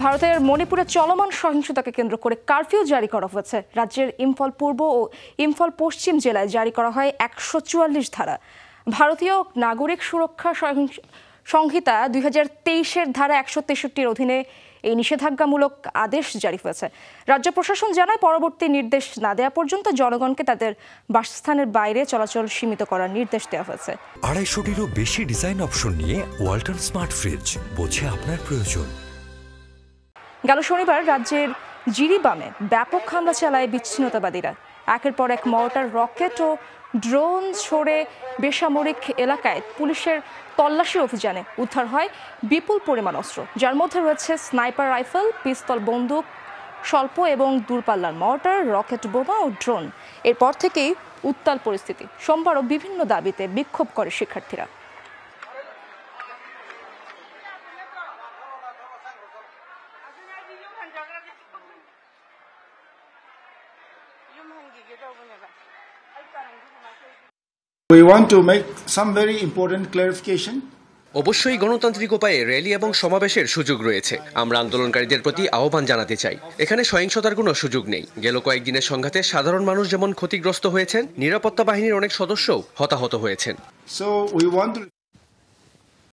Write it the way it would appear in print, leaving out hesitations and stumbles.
ভারতের মণিপুরে চলমান সহিংসতাকে কেন্দ্র করে কারফিউ জারি করা হয়েছে। রাজ্যের ইম্ফল পূর্ব ও ইম্ফল পশ্চিম জেলায় জারি করা হয় ১৪৪ ধারা। ভারতীয় নাগরিক সুরক্ষা সংহিতা ২০২৩-এর ধারা ১৬৩-র অধীনে এই নিষেধাজ্ঞামূলক আদেশ জারি হয়েছে। রাজ্য প্রশাসন জানায়, পরবর্তী নির্দেশ না দেওয়া পর্যন্ত জনগণকে তাদের বাসস্থানের বাইরে চলাচল সীমিত করার নির্দেশ দেওয়া হয়েছে। ২৫০টিরও বেশি ডিজাইন অপশন নিয়ে ওয়ালটন স্মার্ট ফ্রিজ, বোঝে আপনার প্রয়োজন। গেল শনিবার রাজ্যের জিরিবামে ব্যাপক হামলা চালায় বিচ্ছিন্নতাবাদীরা। একের পর এক মর্টার, রকেট ও ড্রোন ছোড়ে বেসামরিক এলাকায় পুলিশের তল্লাশি অভিযানে উদ্ধার হয় বিপুল পরিমাণ অস্ত্র, যার মধ্যে রয়েছে স্নাইপার রাইফেল, পিস্তল, বন্দুক, স্বল্প এবং দূরপাল্লার মর্টার, রকেট বোমা ও ড্রোন। এরপর থেকেই উত্তাল পরিস্থিতি। সোমবারও বিভিন্ন দাবিতে বিক্ষোভ করে শিক্ষার্থীরা। We want to make some very important clarification. অবশ্যই গণতান্ত্রিক উপায়ে র্যালি এবং সমাবেশের সুযোগ রয়েছে। আমরা আন্দোলনকারীদের প্রতি আহ্বান জানাতে চাই, এখানে সহিংসতার কোনো সুযোগ নেই। গেল কয়েকদিনের সংঘাতে সাধারণ মানুষ যেমন ক্ষতিগ্রস্ত হয়েছেন, নিরাপত্তা বাহিনীর অনেক সদস্যও হতাহত হয়েছেন। So we want to